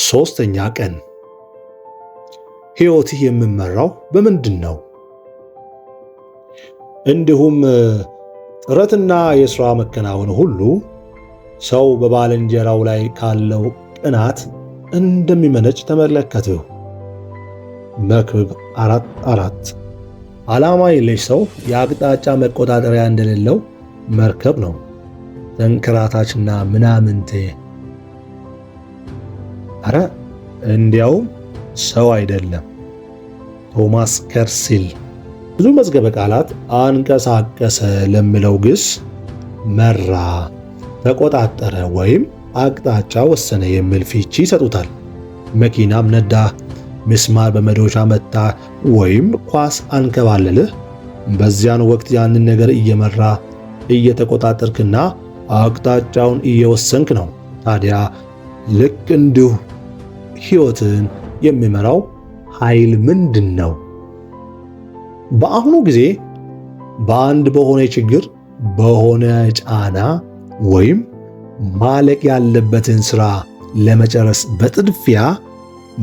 ሶስተኛ ቀን። ሕይወትህ የሚመራው በምንድን ነው? እንዲሁም ጥረትና የሥራ መከናወን ሁሉ ሰው በባልንጀራው ላይ ካለው ቅናት እንደሚመነጭ ተመለከትሁ። መክብብ 4:4 ዓላማ የለሽ ሰው የአቅጣጫ መቆጣጠሪያ እንደሌለው መርከብ ነው፣ ተንከራታችና ምናምንቴ። አረ እንዲያውም ሰው አይደለም። ቶማስ ከርሲል። ብዙ መዝገበ ቃላት አንቀሳቀሰ ለሚለው ግስ መራ፣ ተቆጣጠረ ወይም አቅጣጫ ወሰነ የሚል ፍቺ ይሰጡታል። መኪናም ነዳ፣ ምስማር በመዶሻ መታ ወይም ኳስ አንከባለልህ፣ በዚያን ወቅት ያንን ነገር እየመራ እየተቆጣጠርክና አቅጣጫውን እየወሰንክ ነው። ታዲያ ልክ እንዲሁ ሕይወትን የሚመራው ኃይል ምንድን ነው? በአሁኑ ጊዜ በአንድ በሆነ ችግር፣ በሆነ ጫና ወይም ማለቅ ያለበትን ሥራ ለመጨረስ በጥድፊያ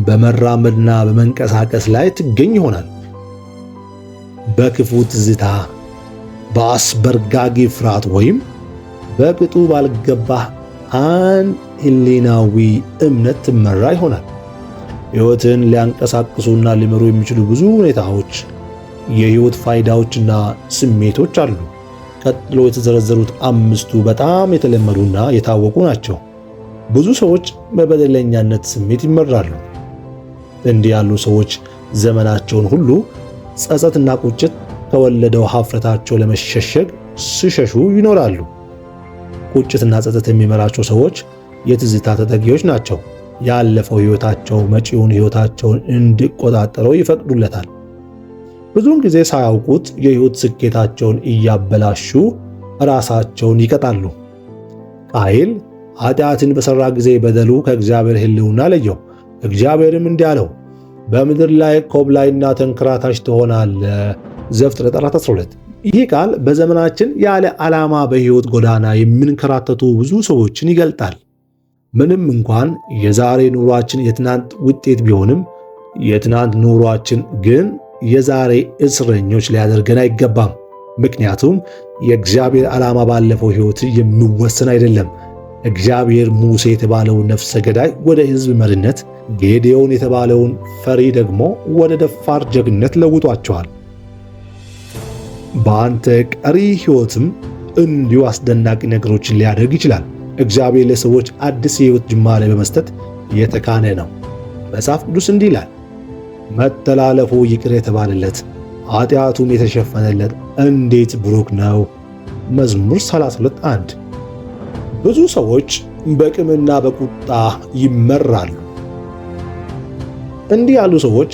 በመራመድና በመንቀሳቀስ ላይ ትገኝ ይሆናል። በክፉ ትዝታ፣ በአስበርጋጊ ፍርሃት ወይም በቅጡ ባልገባህ አንድ ሕሊናዊ እምነት ትመራ ይሆናል። ሕይወትን ሊያንቀሳቅሱና ሊመሩ የሚችሉ ብዙ ሁኔታዎች፣ የሕይወት ፋይዳዎችና ስሜቶች አሉ። ቀጥሎ የተዘረዘሩት አምስቱ በጣም የተለመዱና የታወቁ ናቸው። ብዙ ሰዎች በበደለኛነት ስሜት ይመራሉ። እንዲህ ያሉ ሰዎች ዘመናቸውን ሁሉ ጸጸትና ቁጭት ከወለደው ኀፍረታቸው ለመሸሸግ ሲሸሹ ይኖራሉ። ቁጭትና ጸጸት የሚመራቸው ሰዎች የትዝታ ተጠቂዎች ናቸው። ያለፈው ሕይወታቸው መጪውን ሕይወታቸውን እንዲቆጣጠረው ይፈቅዱለታል። ብዙውን ጊዜ ሳያውቁት የሕይወት ስኬታቸውን እያበላሹ ራሳቸውን ይቀጣሉ። ቃየል ኃጢአትን በሠራ ጊዜ በደሉ ከእግዚአብሔር ሕልውና ለየው። እግዚአብሔርም እንዲህ አለው፣ በምድር ላይ ኮብላይና ተንከራታች ትሆናለህ። ዘፍጥረት 4:12። ይህ ቃል በዘመናችን ያለ ዓላማ በሕይወት ጎዳና የሚንከራተቱ ብዙ ሰዎችን ይገልጣል። ምንም እንኳን የዛሬ ኑሯችን የትናንት ውጤት ቢሆንም የትናንት ኑሯችን ግን የዛሬ እስረኞች ሊያደርገን አይገባም። ምክንያቱም የእግዚአብሔር ዓላማ ባለፈው ሕይወት የሚወሰን አይደለም። እግዚአብሔር ሙሴ የተባለውን ነፍሰ ገዳይ ወደ ሕዝብ መሪነት፣ ጌዴዎን የተባለውን ፈሪ ደግሞ ወደ ደፋር ጀግነት ለውጧቸዋል። በአንተ ቀሪ ሕይወትም እንዲሁ አስደናቂ ነገሮችን ሊያደርግ ይችላል። እግዚአብሔር ለሰዎች አዲስ የሕይወት ጅማሬ በመስጠት የተካነ ነው። መጽሐፍ ቅዱስ እንዲህ ይላል፣ መተላለፉ ይቅር የተባለለት ኃጢአቱም የተሸፈነለት እንዴት ብሩክ ነው። መዝሙር 32:1። ብዙ ሰዎች በቂምና በቁጣ ይመራሉ። እንዲህ ያሉ ሰዎች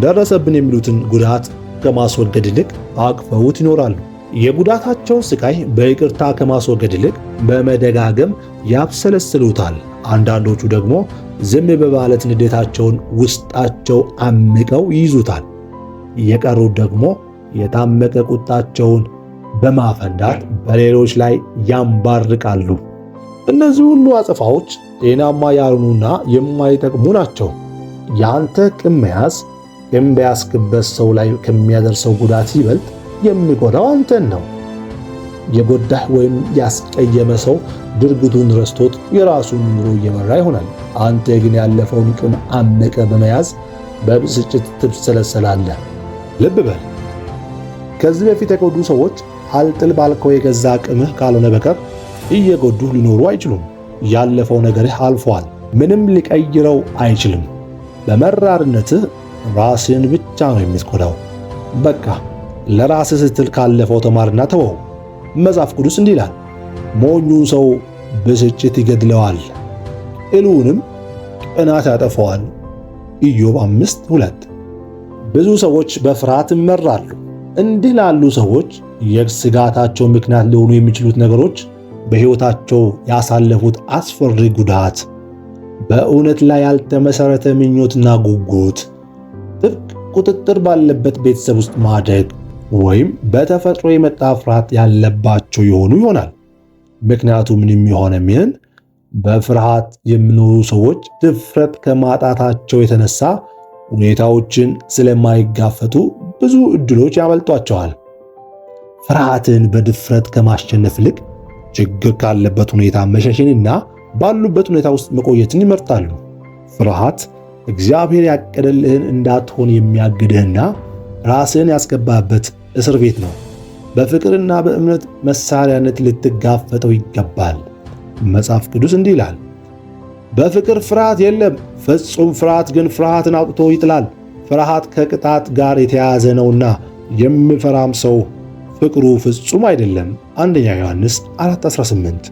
ደረሰብን የሚሉትን ጉዳት ከማስወገድ ይልቅ አቅፈውት ይኖራሉ። የጉዳታቸውን ስቃይ በይቅርታ ከማስወገድ ይልቅ በመደጋገም ያብሰለስሉታል። አንዳንዶቹ ደግሞ ዝም በማለት ንዴታቸውን ውስጣቸው አምቀው ይይዙታል። የቀሩት ደግሞ የታመቀ ቁጣቸውን በማፈንዳት በሌሎች ላይ ያንባርቃሉ። እነዚህ ሁሉ አጸፋዎች ጤናማ ያልሆኑና የማይጠቅሙ ናቸው። ያንተ ቂም መያዝ ቂም በያዝክበት ሰው ላይ ከሚያደርሰው ጉዳት ይበልጥ የሚጎዳው አንተን ነው። የጎዳህ ወይም ያስቀየመ ሰው ድርጊቱን ረስቶት የራሱን ኑሮ እየመራ ይሆናል። አንተ ግን ያለፈውን ቂም አምቀ በመያዝ በብስጭት ትብሰለሰላለህ። ልብ በል፣ ከዚህ በፊት የጎዱ ሰዎች አልጥል ባልከው የገዛ ቂምህ ካልሆነ በቀር እየጎዱህ ሊኖሩ አይችሉም። ያለፈው ነገርህ አልፏል፣ ምንም ሊቀይረው አይችልም። በመራርነትህ ራስህን ብቻ ነው የምትጎዳው። በቃ ለራስህ ስትል ካለፈው ተማርና ተወው። መጽሐፍ ቅዱስ እንዲህ ይላል፣ ሞኙን ሰው ብስጭት ይገድለዋል፣ ቅሉንም ቅናት ያጠፈዋል። ኢዮብ 5:2። ብዙ ሰዎች በፍርሃት ይመራሉ። እንዲህ ላሉ ሰዎች የስጋታቸው ምክንያት ሊሆኑ የሚችሉት ነገሮች በሕይወታቸው ያሳለፉት አስፈሪ ጉዳት፣ በእውነት ላይ ያልተመሰረተ ምኞትና ጉጉት፣ ጥብቅ ቁጥጥር ባለበት ቤተሰብ ውስጥ ማደግ ወይም በተፈጥሮ የመጣ ፍርሃት ያለባቸው የሆኑ ይሆናል። ምክንያቱ ምንም የሆነ ምን በፍርሃት የሚኖሩ ሰዎች ድፍረት ከማጣታቸው የተነሳ ሁኔታዎችን ስለማይጋፈጡ ብዙ ዕድሎች ያመልጧቸዋል። ፍርሃትን በድፍረት ከማሸነፍ ይልቅ ችግር ካለበት ሁኔታ መሸሽንና ባሉበት ሁኔታ ውስጥ መቆየትን ይመርጣሉ። ፍርሃት እግዚአብሔር ያቀደልህን እንዳትሆን የሚያግድህና ራስህን ያስገባበት እስር ቤት ነው። በፍቅርና በእምነት መሳሪያነት ልትጋፈጠው ይገባል። መጽሐፍ ቅዱስ እንዲህ ይላል፣ በፍቅር ፍርሃት የለም፣ ፍጹም ፍርሃት ግን ፍርሃትን አውጥቶ ይጥላል። ፍርሃት ከቅጣት ጋር የተያያዘ ነውና የሚፈራም ሰው ፍቅሩ ፍጹም አይደለም። አንደኛ ዮሐንስ 4:18።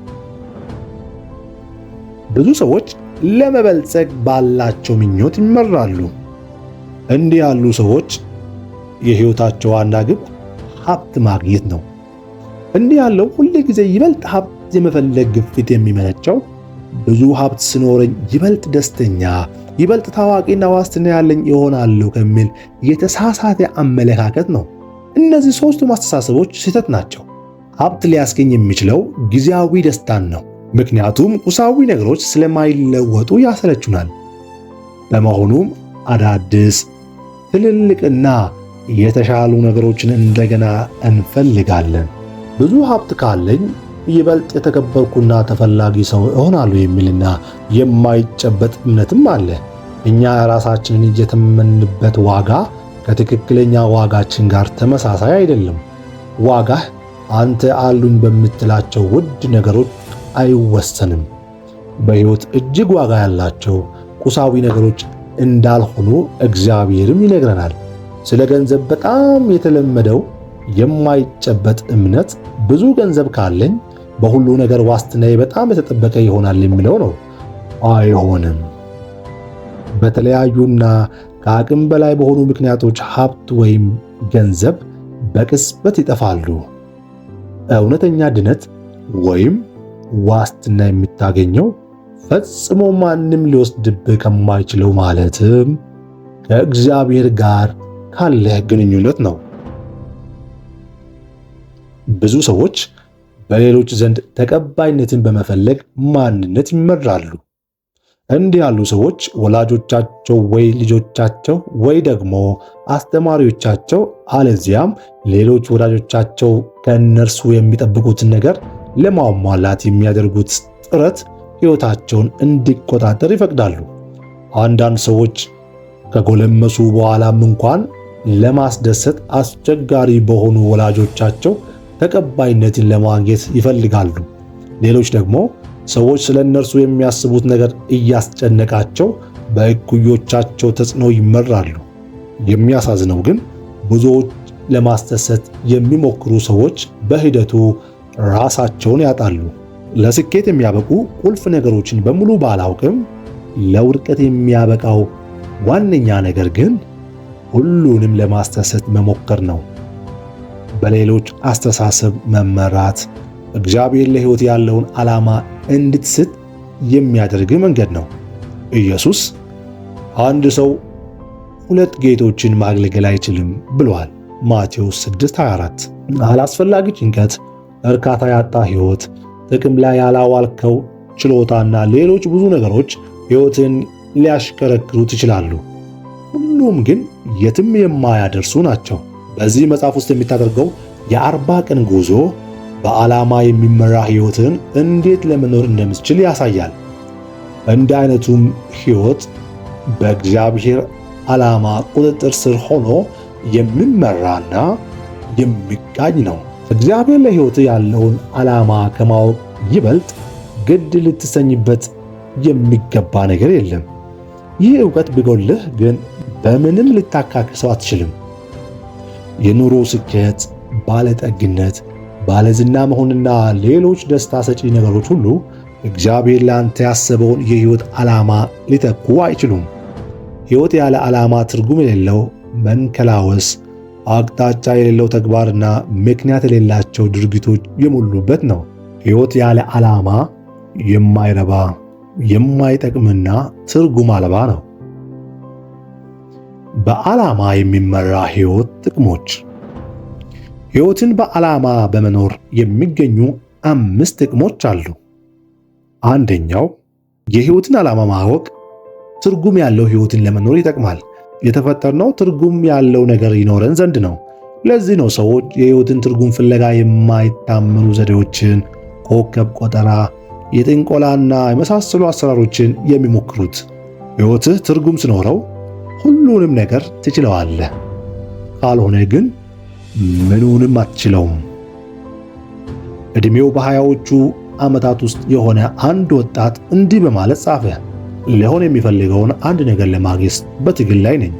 ብዙ ሰዎች ለመበልጸግ ባላቸው ምኞት ይመራሉ። እንዲህ ያሉ ሰዎች የሕይወታቸው ዋና ግብ ሀብት ማግኘት ነው። እንዲህ ያለው ሁል ጊዜ ይበልጥ ሀብት የመፈለግ ግፊት የሚመነጨው ብዙ ሀብት ሲኖረኝ ይበልጥ ደስተኛ፣ ይበልጥ ታዋቂና ዋስትና ያለኝ ይሆናለሁ ከሚል የተሳሳተ አመለካከት ነው። እነዚህ ሦስቱም አስተሳሰቦች ስህተት ናቸው። ሀብት ሊያስገኝ የሚችለው ጊዜያዊ ደስታን ነው። ምክንያቱም ቁሳዊ ነገሮች ስለማይለወጡ ያሰለቹናል። በመሆኑም አዳዲስ ትልልቅና የተሻሉ ነገሮችን እንደገና እንፈልጋለን። ብዙ ሀብት ካለኝ ይበልጥ የተከበርኩና ተፈላጊ ሰው እሆናለሁ የሚልና የማይጨበጥ እምነትም አለ። እኛ ራሳችንን የተመንበት ዋጋ ከትክክለኛ ዋጋችን ጋር ተመሳሳይ አይደለም። ዋጋህ አንተ አሉኝ በምትላቸው ውድ ነገሮች አይወሰንም። በሕይወት እጅግ ዋጋ ያላቸው ቁሳዊ ነገሮች እንዳልሆኑ እግዚአብሔርም ይነግረናል። ስለ ገንዘብ በጣም የተለመደው የማይጨበጥ እምነት ብዙ ገንዘብ ካለኝ በሁሉ ነገር ዋስትናዬ በጣም የተጠበቀ ይሆናል የሚለው ነው። አይሆንም። በተለያዩና ከአቅም በላይ በሆኑ ምክንያቶች ሀብት ወይም ገንዘብ በቅጽበት ይጠፋሉ። እውነተኛ ድነት ወይም ዋስትና የምታገኘው ፈጽሞ ማንም ሊወስድብህ ከማይችለው ማለትም ከእግዚአብሔር ጋር ካለህ ግንኙነት ነው። ብዙ ሰዎች በሌሎች ዘንድ ተቀባይነትን በመፈለግ ማንነት ይመራሉ። እንዲህ ያሉ ሰዎች ወላጆቻቸው ወይ ልጆቻቸው ወይ ደግሞ አስተማሪዎቻቸው አለዚያም ሌሎች ወዳጆቻቸው ከእነርሱ የሚጠብቁትን ነገር ለማሟላት የሚያደርጉት ጥረት ሕይወታቸውን እንዲቆጣጠር ይፈቅዳሉ። አንዳንድ ሰዎች ከጎለመሱ በኋላም እንኳን ለማስደሰት አስቸጋሪ በሆኑ ወላጆቻቸው ተቀባይነትን ለማግኘት ይፈልጋሉ። ሌሎች ደግሞ ሰዎች ስለ እነርሱ የሚያስቡት ነገር እያስጨነቃቸው በእኩዮቻቸው ተጽዕኖ ይመራሉ። የሚያሳዝነው ግን ብዙዎች ለማስደሰት የሚሞክሩ ሰዎች በሂደቱ ራሳቸውን ያጣሉ። ለስኬት የሚያበቁ ቁልፍ ነገሮችን በሙሉ ባላውቅም ለውድቀት የሚያበቃው ዋነኛ ነገር ግን ሁሉንም ለማስደሰት መሞከር ነው። በሌሎች አስተሳሰብ መመራት እግዚአብሔር ለሕይወት ያለውን ዓላማ እንድትስት የሚያደርግ መንገድ ነው። ኢየሱስ አንድ ሰው ሁለት ጌቶችን ማገልገል አይችልም ብሏል። ማቴዎስ 6:24። አላስፈላጊ ጭንቀት፣ እርካታ ያጣ ሕይወት፣ ጥቅም ላይ ያላዋልከው ችሎታና ሌሎች ብዙ ነገሮች ሕይወትን ሊያሽከረክሩት ይችላሉ። ሁሉም ግን የትም የማያደርሱ ናቸው። በዚህ መጽሐፍ ውስጥ የሚታደርገው የ40 ቀን ጉዞ በዓላማ የሚመራ ሕይወትን እንዴት ለመኖር እንደምትችል ያሳያል። እንዲህ አይነቱም ሕይወት በእግዚአብሔር ዓላማ ቁጥጥር ስር ሆኖ የሚመራና የሚቃኝ ነው። እግዚአብሔር ለሕይወት ያለውን ዓላማ ከማወቅ ይበልጥ ግድ ልትሰኝበት የሚገባ ነገር የለም። ይህ ዕውቀት ቢጎልህ ግን በምንም ልታካክሰው አትችልም። የኑሮ ስኬት፣ ባለጠግነት፣ ባለዝና መሆንና ሌሎች ደስታ ሰጪ ነገሮች ሁሉ እግዚአብሔር ለአንተ ያሰበውን የሕይወት ዓላማ ሊተኩ አይችሉም። ሕይወት ያለ ዓላማ ትርጉም የሌለው መንከላወስ፣ አቅጣጫ የሌለው ተግባርና ምክንያት የሌላቸው ድርጊቶች የሞሉበት ነው። ሕይወት ያለ ዓላማ የማይረባ የማይጠቅምና ትርጉም አልባ ነው። በዓላማ የሚመራ ሕይወት ጥቅሞች። ሕይወትን በዓላማ በመኖር የሚገኙ 5 ጥቅሞች አሉ። አንደኛው የሕይወትን ዓላማ ማወቅ ትርጉም ያለው ሕይወትን ለመኖር ይጠቅማል። የተፈጠርነው ትርጉም ያለው ነገር ይኖረን ዘንድ ነው። ለዚህ ነው ሰዎች የሕይወትን ትርጉም ፍለጋ የማይታመኑ ዘዴዎችን፣ ኮከብ ቆጠራ፣ የጥንቆላና የመሳሰሉ አሰራሮችን የሚሞክሩት። ሕይወትህ ትርጉም ሲኖረው ሁሉንም ነገር ትችለዋለህ። ካልሆነ ግን ምኑንም አትችለውም። ዕድሜው በሃያዎቹ ዓመታት ውስጥ የሆነ አንድ ወጣት እንዲህ በማለት ጻፈ። ሊሆን የሚፈልገውን አንድ ነገር ለማግኘት በትግል ላይ ነኝ።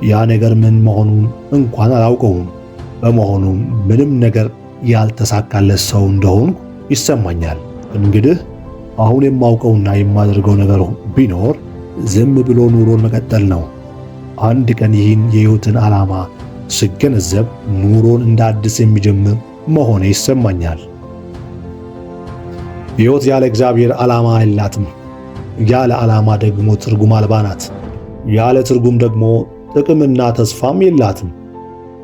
ያ ነገር ምን መሆኑን እንኳን አላውቀውም። በመሆኑም ምንም ነገር ያልተሳካለት ሰው እንደሆንኩ ይሰማኛል። እንግዲህ አሁን የማውቀውና የማደርገው ነገር ቢኖር ዝም ብሎ ኑሮን መቀጠል ነው። አንድ ቀን ይህን የሕይወትን ዓላማ ስገነዘብ ኑሮን እንደ አዲስ የሚጀምር መሆኔ ይሰማኛል። ሕይወት ያለ እግዚአብሔር ዓላማ የላትም። ያለ ዓላማ ደግሞ ትርጉም አልባ ናት። ያለ ትርጉም ደግሞ ጥቅምና ተስፋም የላትም።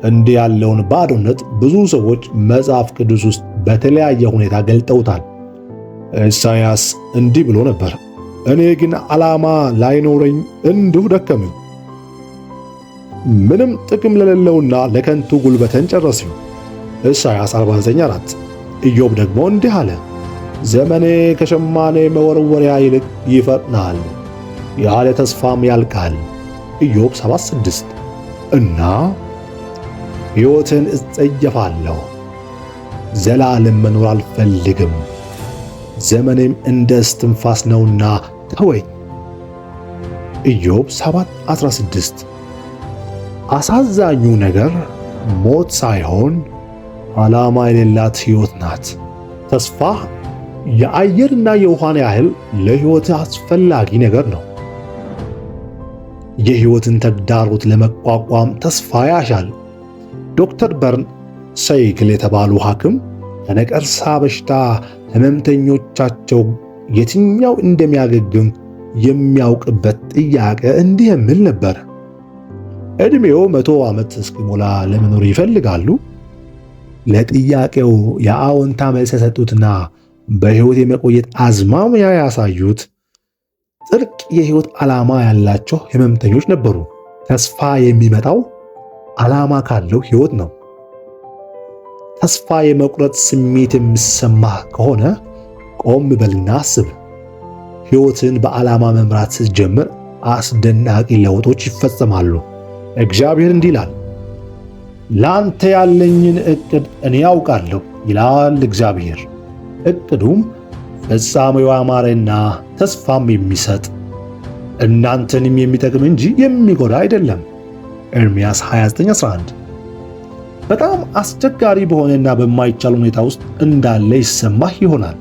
እንዲህ ያለውን ባዶነት ብዙ ሰዎች መጽሐፍ ቅዱስ ውስጥ በተለያየ ሁኔታ ገልጠውታል። ኢሳይያስ እንዲህ ብሎ ነበር፣ እኔ ግን ዓላማ ላይኖረኝ እንዲሁ ደከመኝ፣ ምንም ጥቅም ለሌለውና ለከንቱ ጉልበትን ጨረስሁ። ኢሳይያስ 49:4። ኢዮብ ደግሞ እንዲህ አለ፣ ዘመኔ ከሸማኔ መወርወሪያ ይልቅ ይፈጥናል፣ ያለ ተስፋም ያልቃል። ኢዮብ 7:6። እና ሕይወትን እጸየፋለሁ፣ ዘላለም መኖር አልፈልግም፣ ዘመኔም እንደ እስትንፋስ ነውና ተወኝ። ኢዮብ 7:16። አሳዛኙ ነገር ሞት ሳይሆን ዓላማ የሌላት ሕይወት ናት። ተስፋ የአየርና የውሃን ያህል ለሕይወት አስፈላጊ ነገር ነው። የሕይወትን ተግዳሮት ለመቋቋም ተስፋ ያሻል። ዶክተር በርን ሰይግል የተባሉ ሐኪም ከነቀርሳ በሽታ ሕመምተኞቻቸው የትኛው እንደሚያገግም የሚያውቅበት ጥያቄ እንዲህ የሚል ነበር፣ ዕድሜው 100 ዓመት እስኪሞላ ለመኖር ይፈልጋሉ? ለጥያቄው የአዎንታ መልስ የሰጡትና በሕይወት የመቆየት አዝማሚያ ያሳዩት ጥልቅ የሕይወት ዓላማ ያላቸው ሕመምተኞች ነበሩ። ተስፋ የሚመጣው ዓላማ ካለው ሕይወት ነው። ተስፋ የመቁረጥ ስሜት የሚሰማህ ከሆነ ቆም በልና አስብ። ሕይወትን በዓላማ መምራት ስትጀምር አስደናቂ ለውጦች ይፈጸማሉ። እግዚአብሔር እንዲህ ይላል፣ ለአንተ ያለኝን ዕቅድ እኔ ያውቃለሁ ይላል እግዚአብሔር። ዕቅዱም ፍጻሜው ያማረና ተስፋም የሚሰጥ እናንተንም የሚጠቅም እንጂ የሚጎዳ አይደለም። ኤርምያስ 29:11። በጣም አስቸጋሪ በሆነና በማይቻል ሁኔታ ውስጥ እንዳለ ይሰማህ ይሆናል።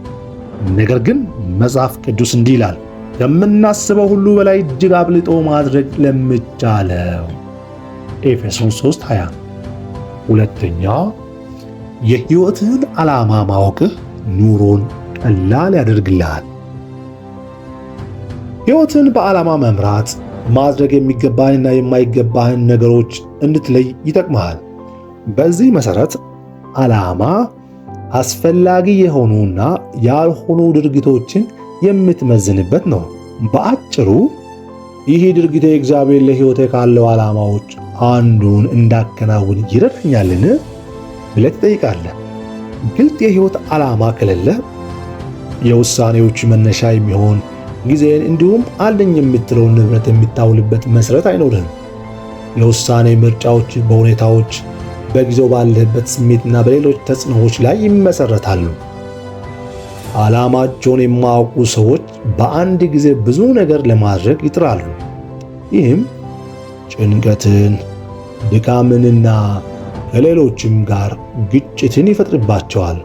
ነገር ግን መጽሐፍ ቅዱስ እንዲህ ይላል፣ ከምናስበው ሁሉ በላይ እጅግ አብልጦ ማድረግ ለሚቻለው። ኤፌሶን 3:20። ሁለተኛ፣ የሕይወትህን ዓላማ ማወቅህ ኑሮን ቀላል ያደርግልሃል። ሕይወትን በዓላማ መምራት ማድረግ የሚገባህንና የማይገባህን ነገሮች እንድትለይ ይጠቅምሃል። በዚህ መሠረት ዓላማ አስፈላጊ የሆኑና ያልሆኑ ድርጊቶችን የምትመዝንበት ነው። በአጭሩ ይህ ድርጊት እግዚአብሔር ለሕይወቴ ካለው ዓላማዎች አንዱን እንዳከናውን ይረዳኛልን ብለህ ትጠይቃለህ። ግልጥ የሕይወት ዓላማ ከሌለ የውሳኔዎች መነሻ የሚሆን ጊዜን እንዲሁም አለኝ የምትለውን ንብረት የምታውልበት መሠረት አይኖርህም። የውሳኔ ምርጫዎች በሁኔታዎች፣ በጊዜው ባለህበት ስሜትና በሌሎች ተጽዕኖዎች ላይ ይመሰረታሉ። ዓላማቸውን የማያውቁ ሰዎች በአንድ ጊዜ ብዙ ነገር ለማድረግ ይጥራሉ። ይህም ጭንቀትን፣ ድካምንና ከሌሎችም ጋር ግጭትን ይፈጥርባቸዋል።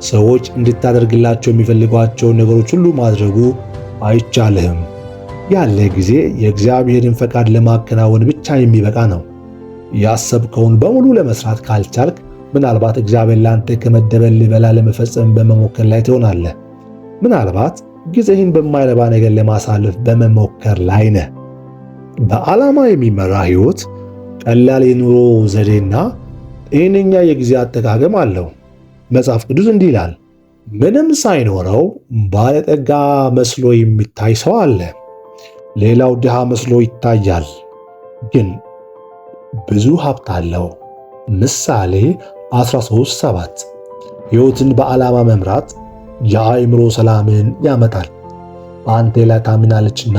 ሰዎች እንድታደርግላቸው የሚፈልጓቸውን ነገሮች ሁሉ ማድረጉ አይቻልህም። ያለ ጊዜ የእግዚአብሔርን ፈቃድ ለማከናወን ብቻ የሚበቃ ነው። ያሰብከውን በሙሉ ለመስራት ካልቻልክ ምናልባት እግዚአብሔር ላንተ ከመደበልህ በላይ ለመፈጸም በመሞከር ላይ ትሆናለህ። ምናልባት ጊዜህን በማይረባ ነገር ለማሳለፍ በመሞከር ላይ ነህ። በዓላማ የሚመራ ሕይወት ቀላል የኑሮ ዘዴና ጤነኛ የጊዜ አጠቃቀም አለው። መጽሐፍ ቅዱስ እንዲህ ይላል፣ ምንም ሳይኖረው ባለጠጋ መስሎ የሚታይ ሰው አለ። ሌላው ድሃ መስሎ ይታያል፣ ግን ብዙ ሀብት አለው። ምሳሌ 13:7 ሕይወትን በዓላማ መምራት የአእምሮ ሰላምን ያመጣል። በአንተ ላይ ታምናለችና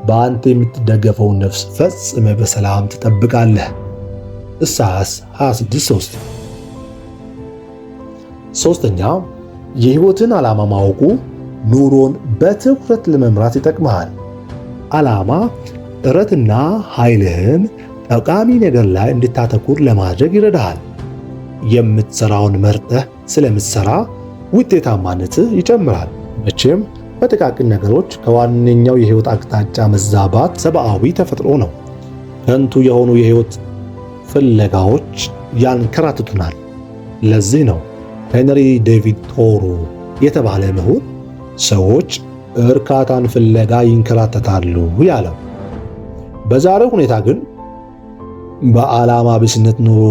በአንተ የምትደገፈውን ነፍስ ፈጽመ በሰላም ትጠብቃለህ። ኢሳይያስ 26:3 ሶስተኛ የሕይወትን ዓላማ ማወቁ ኑሮን በትኩረት ለመምራት ይጠቅምሃል። ዓላማ ጥረትና ኃይልህን ጠቃሚ ነገር ላይ እንድታተኩር ለማድረግ ይረዳሃል። የምትሰራውን መርጠህ ስለምትሰራ ውጤታማነትህ ይጨምራል። መቼም በጥቃቅን ነገሮች ከዋነኛው የሕይወት አቅጣጫ መዛባት ሰብአዊ ተፈጥሮ ነው። ከንቱ የሆኑ የሕይወት ፍለጋዎች ያንከራትቱናል። ለዚህ ነው ሄንሪ ዴቪድ ቶሮ የተባለ ምሁር ሰዎች እርካታን ፍለጋ ይንከራተታሉ ያለው። በዛሬው ሁኔታ ግን በዓላማ ቢስነት ኑሮ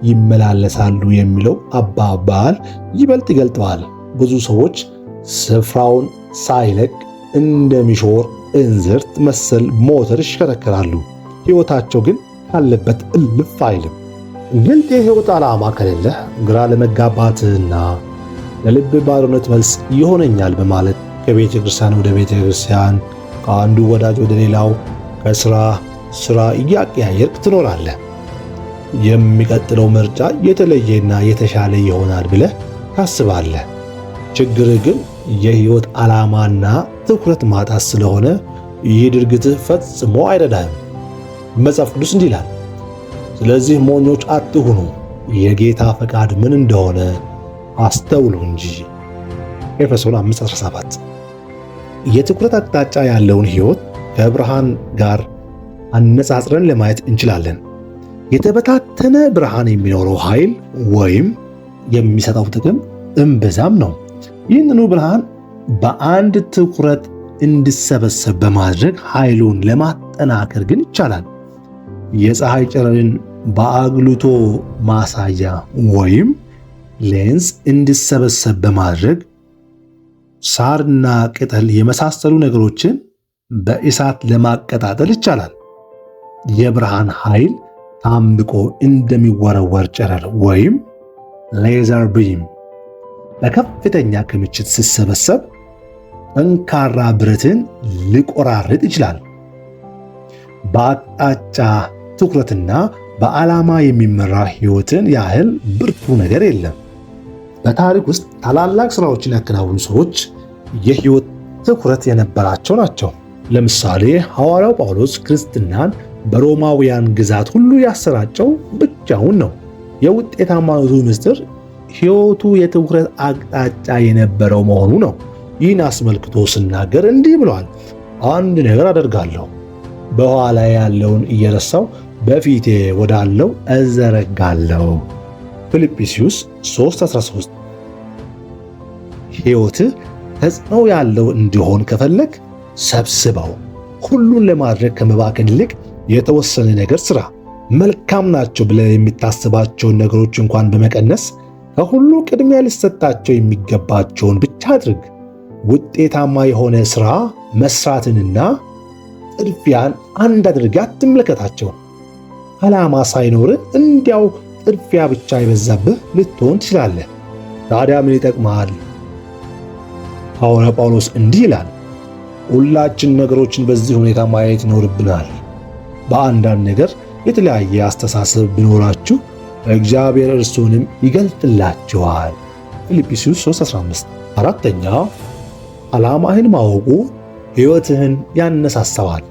ይመላለሳሉ የሚለው አባባል ይበልጥ ይገልጠዋል። ብዙ ሰዎች ስፍራውን ሳይለቅ እንደሚሾር እንዝርት መሰል ሞተር ይሽከረከራሉ። ሕይወታቸው ግን ካለበት እልፍ አይልም። ግልጥ የሕይወት ዓላማ ከሌለህ ግራ ለመጋባትና ለልብ ባዶነት መልስ ይሆነኛል በማለት ከቤተ ክርስቲያን ወደ ቤተ ክርስቲያን፣ ከአንዱ ወዳጅ ወደ ሌላው፣ ከሥራ እያቀያየርክ ትኖራለህ። የሚቀጥለው ምርጫ የተለየና የተሻለ ይሆናል ብለህ ታስባለህ። ችግርህ ግን የሕይወት ዓላማና ትኩረት ማጣት ስለሆነ ይህ ድርጊትህ ፈጽሞ አይረዳህም። መጽሐፍ ቅዱስ እንዲህ ይላል፣ ስለዚህ ሞኞች አትሁኑ፣ የጌታ ፈቃድ ምን እንደሆነ አስተውሉ እንጂ። ኤፌሶን 5:17 የትኩረት አቅጣጫ ያለውን ሕይወት ከብርሃን ጋር አነጻጽረን ለማየት እንችላለን። የተበታተነ ብርሃን የሚኖረው ኃይል ወይም የሚሰጠው ጥቅም እምብዛም ነው። ይህንኑ ብርሃን በአንድ ትኩረት እንዲሰበሰብ በማድረግ ኃይሉን ለማጠናከር ግን ይቻላል። የፀሐይ ጨረርን በአጉልቶ ማሳያ ወይም ሌንስ እንዲሰበሰብ በማድረግ ሳርና ቅጠል የመሳሰሉ ነገሮችን በእሳት ለማቀጣጠል ይቻላል። የብርሃን ኃይል ታምቆ እንደሚወረወር ጨረር ወይም ሌዘር ቢም በከፍተኛ ክምችት ሲሰበሰብ ጠንካራ ብረትን ሊቆራርጥ ይችላል። በአቅጣጫ ትኩረትና በዓላማ የሚመራ ሕይወትን ያህል ብርቱ ነገር የለም። በታሪክ ውስጥ ታላላቅ ሥራዎችን ያከናወኑ ሰዎች የሕይወት ትኩረት የነበራቸው ናቸው። ለምሳሌ ሐዋርያው ጳውሎስ ክርስትናን በሮማውያን ግዛት ሁሉ ያሰራጨው ብቻውን ነው። የውጤታማነቱ ምስጢር ሕይወቱ የትኩረት አቅጣጫ የነበረው መሆኑ ነው። ይህን አስመልክቶ ሲናገር እንዲህ ብሏል፣ አንድ ነገር አደርጋለሁ፣ በኋላ ያለውን እየረሳው በፊቴ ወዳለው እዘረጋለሁ። ፊልጵስዩስ 3:13 ሕይወትህ ተጽዕኖ ያለው እንዲሆን ከፈለግ ሰብስበው። ሁሉን ለማድረግ ከመባከን ይልቅ የተወሰነ ነገር ሥራ። መልካም ናቸው ብለህ የሚታስባቸውን ነገሮች እንኳን በመቀነስ ከሁሉ ቅድሚያ ሊሰጣቸው የሚገባቸውን ብቻ አድርግ። ውጤታማ የሆነ ሥራ መሥራትንና ጥድፊያን አንድ አድርገህ አትመለከታቸው። ዓላማ ሳይኖርህ እንዲያው ጥድፊያ ብቻ የበዛብህ ልትሆን ትችላለህ። ታዲያ ምን ይጠቅምሃል? ሐዋርያ ጳውሎስ እንዲህ ይላል፣ ሁላችን ነገሮችን በዚህ ሁኔታ ማየት ይኖርብናል። በአንዳንድ ነገር የተለያየ አስተሳሰብ ቢኖራችሁ እግዚአብሔር እርሱንም ይገልጥላችኋል። ፊልጵስዩስ 3:15 አራተኛ ዓላማህን ማወቁ ሕይወትህን ያነሳሳዋል።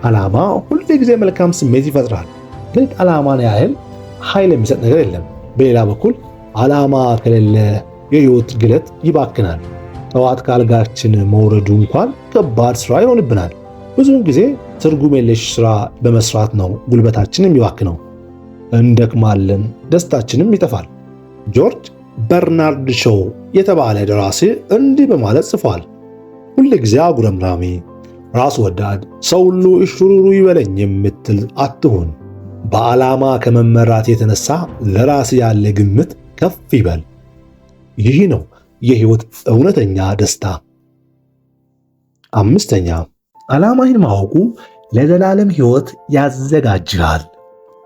ዓላማ ሁል ጊዜ መልካም ስሜት ይፈጥራል፣ ግን ዓላማን ያህል ኃይል የሚሰጥ ነገር የለም። በሌላ በኩል ዓላማ ከሌለ የሕይወት ግለት ይባክናል። ጠዋት ከአልጋችን መውረዱ እንኳን ከባድ ሥራ ይሆንብናል። ብዙውን ጊዜ ትርጉም የለሽ ሥራ በመስራት ነው ጉልበታችን የሚባክነው። እንደክማለን፣ ደስታችንም ይጠፋል። ጆርጅ በርናርድ ሾው የተባለ ደራሲ እንዲህ በማለት ጽፏል፣ ሁል ጊዜ አጉረምራሚ፣ ራስ ወዳድ፣ ሰው ሁሉ እሽሩሩ ይበለኝ የምትል አትሁን። በዓላማ ከመመራት የተነሳ ለራስ ያለ ግምት ከፍ ይበል። ይህ ነው የሕይወት እውነተኛ ደስታ። አምስተኛ፣ ዓላማህን ማወቁ ለዘላለም ሕይወት ያዘጋጅሃል።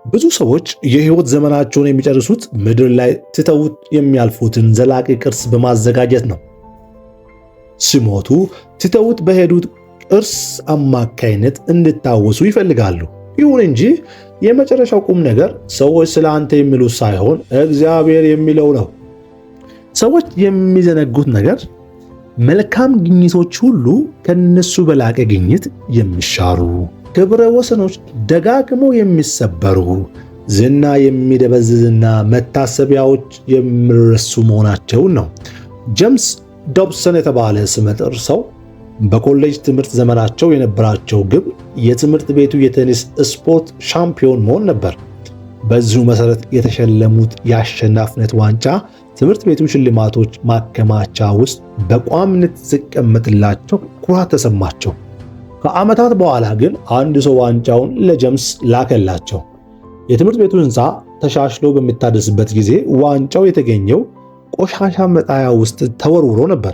ብዙ ሰዎች የሕይወት ዘመናቸውን የሚጨርሱት ምድር ላይ ትተውት የሚያልፉትን ዘላቂ ቅርስ በማዘጋጀት ነው። ሲሞቱ ትተውት በሄዱት ቅርስ አማካይነት እንድታወሱ ይፈልጋሉ። ይሁን እንጂ የመጨረሻው ቁም ነገር ሰዎች ስለ አንተ የሚሉት ሳይሆን እግዚአብሔር የሚለው ነው። ሰዎች የሚዘነጉት ነገር መልካም ግኝቶች ሁሉ ከነሱ በላቀ ግኝት የሚሻሩ፣ ክብረ ወሰኖች ደጋግመው የሚሰበሩ፣ ዝና የሚደበዝዝና መታሰቢያዎች የሚረሱ መሆናቸውን ነው። ጄምስ ዶብሰን የተባለ ስመጥር ሰው በኮሌጅ ትምህርት ዘመናቸው የነበራቸው ግብ የትምህርት ቤቱ የቴኒስ ስፖርት ሻምፒዮን መሆን ነበር። በዚሁ መሰረት የተሸለሙት የአሸናፊነት ዋንጫ ትምህርት ቤቱ ሽልማቶች ማከማቻ ውስጥ በቋምነት ሲቀመጥላቸው ኩራት ተሰማቸው። ከዓመታት በኋላ ግን አንድ ሰው ዋንጫውን ለጄምስ ላከላቸው። የትምህርት ቤቱ ሕንፃ ተሻሽሎ በሚታደስበት ጊዜ ዋንጫው የተገኘው ቆሻሻ መጣያ ውስጥ ተወርውሮ ነበር።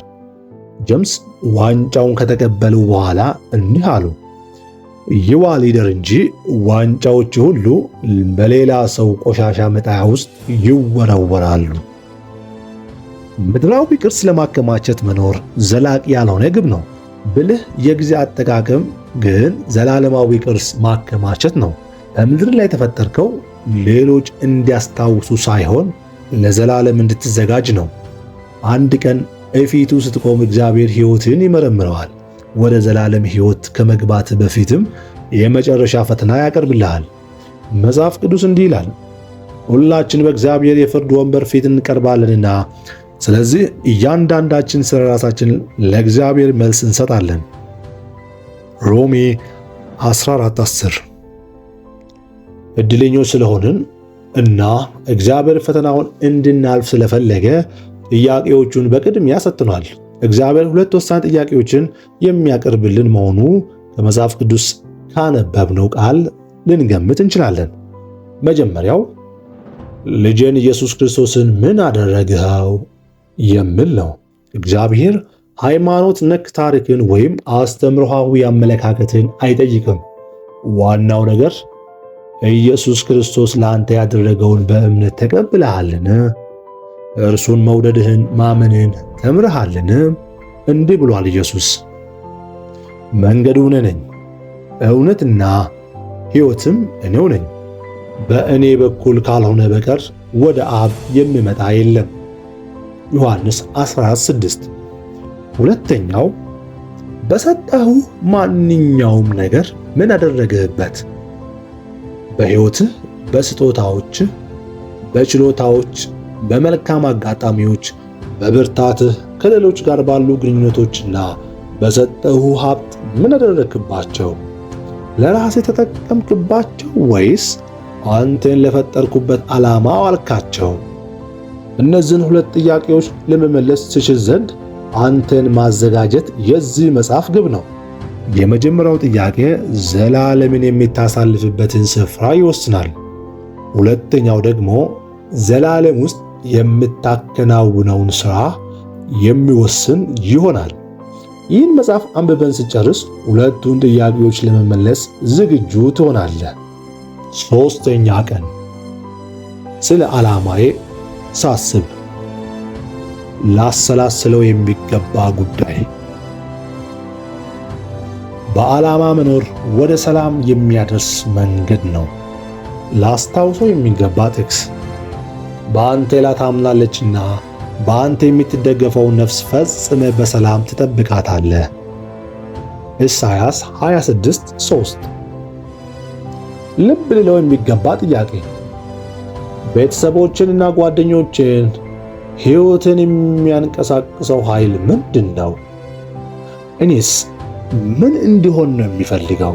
ጄምስ ዋንጫውን ከተቀበሉ በኋላ እንዲህ አሉ፣ ይዋ ሊደር እንጂ ዋንጫዎች ሁሉ በሌላ ሰው ቆሻሻ መጣያ ውስጥ ይወረወራሉ። ምድራዊ ቅርስ ለማከማቸት መኖር ዘላቂ ያልሆነ ግብ ነው። ብልህ የጊዜ አጠቃቀም ግን ዘላለማዊ ቅርስ ማከማቸት ነው። በምድር ላይ የተፈጠርከው ሌሎች እንዲያስታውሱ ሳይሆን ለዘላለም እንድትዘጋጅ ነው። አንድ ቀን እፊቱ ስትቆም እግዚአብሔር ሕይወትን ይመረምረዋል። ወደ ዘላለም ሕይወት ከመግባት በፊትም የመጨረሻ ፈተና ያቀርብልሃል። መጽሐፍ ቅዱስ እንዲህ ይላል፣ ሁላችን በእግዚአብሔር የፍርድ ወንበር ፊት እንቀርባለንና ስለዚህ እያንዳንዳችን ስለ ራሳችን ለእግዚአብሔር መልስ እንሰጣለን። ሮሜ 14:10። እድለኞች ስለሆንን እና እግዚአብሔር ፈተናውን እንድናልፍ ስለፈለገ ጥያቄዎቹን በቅድሚያ ሰጥቷል። እግዚአብሔር ሁለት ወሳኝ ጥያቄዎችን የሚያቀርብልን መሆኑ ከመጽሐፍ ቅዱስ ካነበብነው ቃል ልንገምት እንችላለን። መጀመሪያው ልጄን ኢየሱስ ክርስቶስን ምን አደረግኸው የሚል ነው። እግዚአብሔር ሃይማኖት ነክ ታሪክን ወይም አስተምህሮአዊ አመለካከትን አይጠይቅም። ዋናው ነገር ኢየሱስ ክርስቶስ ለአንተ ያደረገውን በእምነት ተቀብለሃልን? እርሱን መውደድህን ማመንን ተምረሃልን? እንዲህ ብሏል ኢየሱስ፣ መንገዱ እኔ ነኝ፣ እውነትና ሕይወትም እኔው ነኝ፣ በእኔ በኩል ካልሆነ በቀር ወደ አብ የሚመጣ የለም። ዮሐንስ 14:6። ሁለተኛው በሰጠሁ ማንኛውም ነገር ምን አደረግህበት? በሕይወትህ፣ በስጦታዎችህ፣ በችሎታዎች፣ በመልካም አጋጣሚዎች፣ በብርታትህ፣ ከሌሎች ጋር ባሉ ግንኙነቶችና በሰጠሁ ሀብት ምን አደረግክባቸው? ለራስህ ተጠቀምክባቸው ወይስ አንተን ለፈጠርኩበት ዓላማ አዋልካቸው? እነዚህን ሁለት ጥያቄዎች ለመመለስ ትችል ዘንድ አንተን ማዘጋጀት የዚህ መጽሐፍ ግብ ነው። የመጀመሪያው ጥያቄ ዘላለምን የምታሳልፍበትን ስፍራ ይወስናል። ሁለተኛው ደግሞ ዘላለም ውስጥ የምታከናውነውን ሥራ የሚወስን ይሆናል። ይህን መጽሐፍ አንብበን ስጨርስ ሁለቱን ጥያቄዎች ለመመለስ ዝግጁ ትሆናለህ። ሦስተኛ ቀን ስለ ዓላማዬ ሳስብ ላሰላስለው የሚገባ ጉዳይ። በዓላማ መኖር ወደ ሰላም የሚያደርስ መንገድ ነው። ላስታውሰው የሚገባ ጥቅስ በአንተ ላይ ታምናለችና በአንተ የምትደገፈውን ነፍስ ፈጽመ በሰላም ትጠብቃታለህ። ኢሳይያስ 26:3። ልብ ልለው የሚገባ ጥያቄ ቤተሰቦችንና ጓደኞችን ሕይወትን የሚያንቀሳቅሰው ኃይል ምንድን ነው? እኔስ ምን እንዲሆን ነው የሚፈልገው?